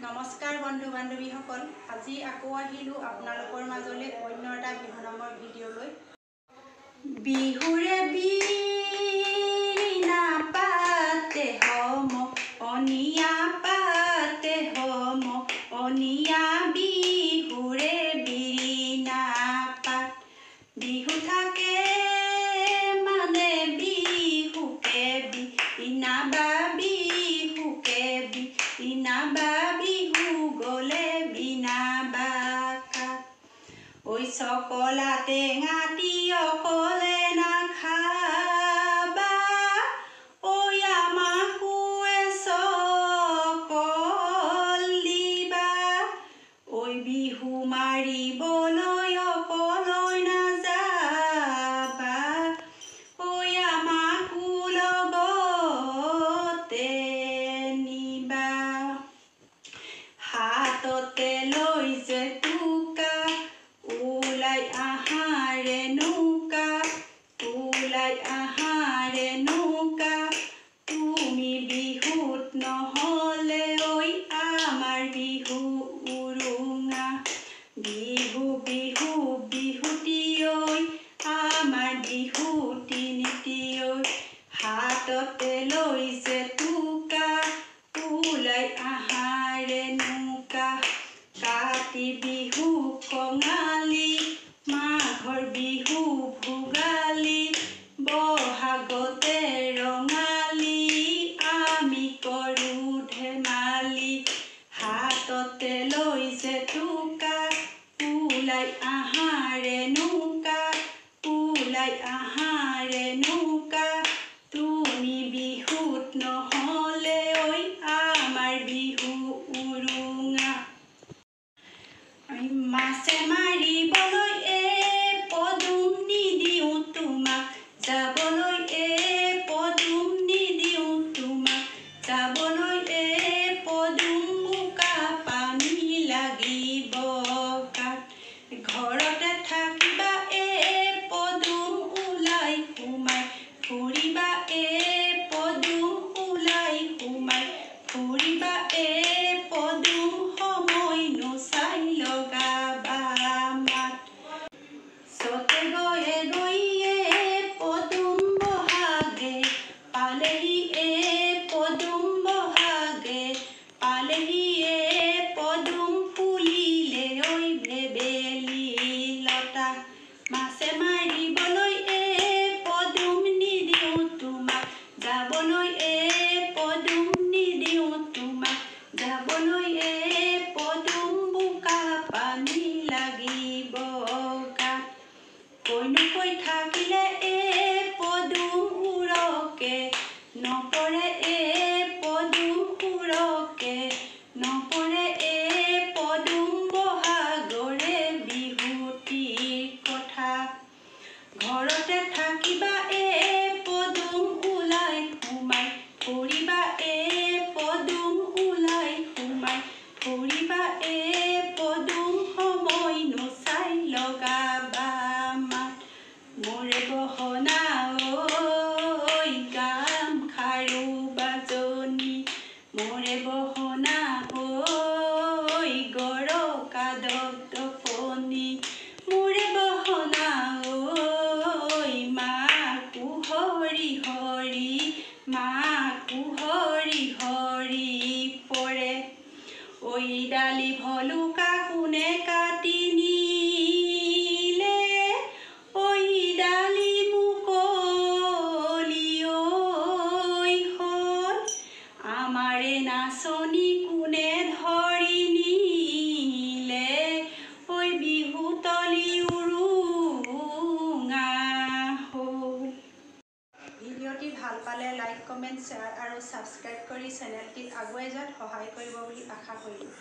নমস্কাৰ বন্ধু বান্ধৱীসকল, আজি আকৌ আহিলোঁ আপোনালোকৰ মাজলৈ অন্য এটা বিহু নামৰ ভিডিঅ' লৈ। বিহুৰে বিৰিণা পাতে হম অনিয়া পাতে হম অনিয়া বিহুৰে বিৰিণা পাত। বিহু থাকে মানে বিহুকে বিৰিণা বা বিহুকে বিৰিণা বা বিহু গ'লে বিনা বাকাত। ঐ চকলা টেঙা অকলে নাখাবা, ঐ আমাকো এচকল দিবা। ঐ বিহু মাৰিবলৈ অকলৈ নাযাবা, ঐ আমাকো লগতে নিবা। হাততে লৈ জেতুকা ওলাই আহাৰে নৌকা, ওলাই আহাৰে নৌকা। তুমি বিহুত নহ'লে ঐ আমাৰ বিহু উৰুঙা। বিহু বিহু বিহুতি ঐ আমাৰ বিহুতি নীতি ঐ। হাততে লৈ জেতুকা ওলাই আহাৰে নৌকা। কাতি বিহু কঙালী, মাঘৰ বিহু ভোগালী, বহাগতে ৰঙালী আমি কৰোঁ ধেমালি। হাততে লৈ জেতুকা ওলাই আহাৰে নৌকা, ওলাই আহাৰে নৌকা। তুমি বিহুত নহ'লে ঐ আমাৰ বিহু উৰুঙা। মাছে মাৰিবলৈ পদুম নিদিওঁ তোমাক যাবলৈ, পদুম নিদিওঁ তোমাক যাবলৈ। পদুম বোকা পানী লাগিব গাত। ঘৰতে থাকিবা পদুম ওলাই সোমাই ফুৰিবা, পদুম ওলাই সোমাই ফুৰিবা। পদুম সময় নোচাই লগাবা মাত। চতে গয়ে গৈয়ে পদুম বহাগে পালেহি, পদুম বহাগে পালেহি। পদুম ফুলিলে ঐ ভেবেলি লতা। মাছে মাৰিবলৈ পদুম নিদিওঁ তোমাক যাবলৈ, পদুম নিদিওঁ তোমাক যাবলৈ। পদুম বোকা পানী লাগিব গাত। কৈনো কৈ থাকিলে পদুম উৰকে নপৰে, পদুম উৰকে নপৰে। পদুম বহাগৰে বিহুতিৰ কথা। ঘৰতে থাকিবা পদুম ওলাই সোমাই ফুৰিবা, পদুম ওলাই সোমাই ফুৰিবা। পদুম সময় নোচাই লগাবা মাত। মোৰে গহনা ঐ গামখাৰু বাজনী, মোৰে গহনা ঐ গৰকা দপদপনি। মোৰে গহনা ঐ মাকো হৰি হৰি, মাকো হৰি হৰি পৰে। ঐ ডালি ভলুকা কোনে কাটি নিলে, ঐ ডালি মুকলি ঐ হ'ল। আমাৰে নাচনি কোনে ধৰি নিলে, ঐ বিহুতলি উৰুঙা হ'ল। ভিডিঅ'টি ভাল পালে লাইক, কমেণ্ট, শ্বেয়াৰ আৰু ছাবস্ক্ৰাইব কৰি চেনেলটিত আগুৱাই যোৱাত সহায় কৰিব বুলি আশা কৰিলোঁ।